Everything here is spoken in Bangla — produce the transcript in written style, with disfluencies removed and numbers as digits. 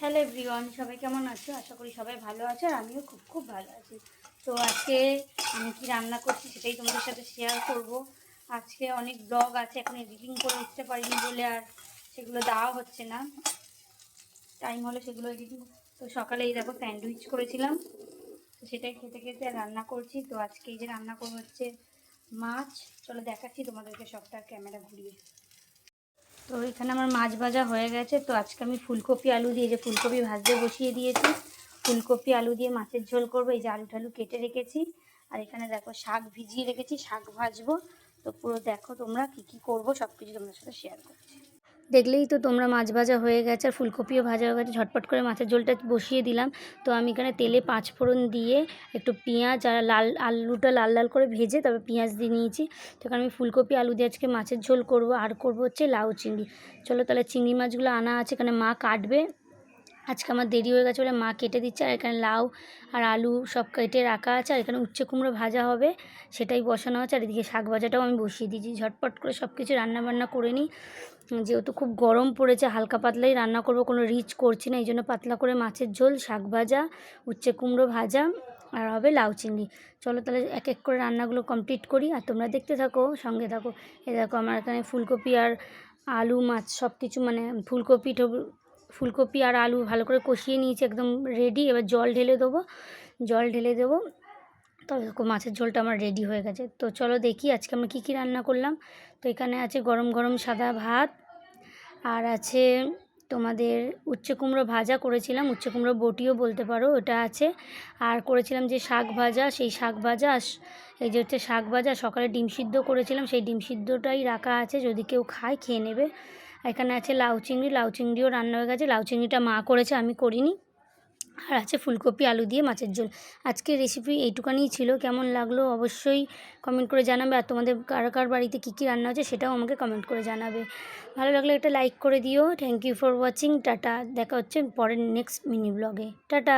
হ্যালো এভরিওয়ান, সবাই কেমন আছো? আশা করি সবাই ভালো আছো আর আমিও খুব খুব ভালো আছি। তো আজকে আমি কি রান্না করছি সেটাই তোমাদের সাথে শেয়ার করব। আজকে অনেক ব্লগ আছে, এখন এডিটিং করে উঠতে পারিনি বলে আর সেগুলো দেওয়া হচ্ছে না। টাইম হলে সেগুলো এডিটিং। তো সকালে এই দেখো স্যান্ডউইচ করেছিলাম, তো সেটাই খেতে খেতে রান্না করছি। তো আজকে এই যে রান্না করবো হচ্ছে মাছ। চলো দেখাচ্ছি তোমাদেরকে সবটা ক্যামেরা ঘুরিয়ে। তো এখানে আমার মাছ ভাজা হয়ে গেছে। তো আজকে আমি ফুলকপি আলু দিয়ে যে ফুলকপি ভাজতে বসিয়ে দিয়েছি। ফুলকপি আলু দিয়ে মাছের ঝোল করবো। এই যে আলু টালু কেটে রেখেছি, আর এখানে দেখো শাক ভিজিয়ে রেখেছি, শাক ভাজবো। তো পুরো দেখো তোমরা কি কি করবো সব কিছু তোমাদের সাথে শেয়ার করছি। দেখলেই তো তোমরা মাছ ভাজা হয়ে গেছে আর ফুলকপিও ভাজা হয়ে গেছে। ঝটপট করে মাছের ঝোলটা বসিয়ে দিলাম। তো আমি এখানে তেলে 5 ফোড়ন দিয়ে একটু পেঁয়াজ আর আলুটা লাল লাল করে ভেজে তারপর পেঁয়াজ দিয়ে নিয়েছি। তো এখানে আমি ফুলকপি আলু দিয়ে আজকে মাছের ঝোল করব, আর করব হচ্ছে লাউ চিংড়ি। চলো তাহলে চিংড়ি মাছগুলো আনা আছে, এখানে মা কাটবে। আজকে আমার দেরি হয়ে গেছে বলে মা কেটে দিচ্ছে। আর এখানে লাউ আর আলু সব কেটে রাখা আছে, আর এখানে উচ্ছে কুমড়ো ভাজা হবে সেটাই বসানো আছে। আর এদিকে শাক ভাজাটাও আমি বসিয়ে দিয়েছি। ঝটপট করে সব কিছু রান্নাবান্না করে নিই, যেহেতু খুব গরম পড়েছে। হালকা পাতলাই রান্না করব, কোনো রিচ করছি না, এই জন্য পাতলা করে মাছের ঝোল, শাক ভাজা, উচ্ছে কুমড়ো ভাজা আর হবে লাউ চিংড়ি। চলো তাহলে এক এক করে রান্নাগুলো কমপ্লিট করি আর তোমরা দেখতে থাকো, সঙ্গে থাকো। এ দেখো আমার এখানে ফুলকপি আর আলু মাছ সব কিছু মানে ফুলকপি আর আলু ভালো করে কষিয়ে নিয়েছি, একদম রেডি। এবার জল ঢেলে দেবো। তবে দেখো মাছের ঝোলটা আমার রেডি হয়ে গেছে। তো চলো দেখি আজকে আমরা কী কী রান্না করলাম। তো এখানে আছে গরম গরম সাদা ভাত, আর আছে তোমাদের উচ্ছে কুমড়ো ভাজা করেছিলাম, উচ্ছে কুমড়ো বটিও বলতে পারো, ওটা আছে। আর করেছিলাম যে শাক ভাজা, সেই শাক ভাজা। এই যে হচ্ছে শাক ভাজা। সকালে ডিম সিদ্ধ করেছিলাম, সেই ডিম সিদ্ধটাই রাখা আছে, যদি কেউ খায় খেয়ে নেবে। এখানে আছে লাউ চিংড়িও রান্না হয়ে গেছে। লাউ চিংড়িটা মা করেছে, আমি করিনি। আর আছে ফুলকপি আলু দিয়ে মাছের ঝোল। আজকের রেসিপি এইটুকানিই ছিল। কেমন লাগলো অবশ্যই কমেন্ট করে জানাবে, আর তোমাদের কার বাড়িতে কী কী রান্না হচ্ছে সেটাও আমাকে কমেন্ট করে জানাবে। ভালো লাগলে একটা লাইক করে দিও। Thank you for watching. Tata, দেখা হচ্ছে পরের নেক্সট মিনি ব্লগে। টাটা।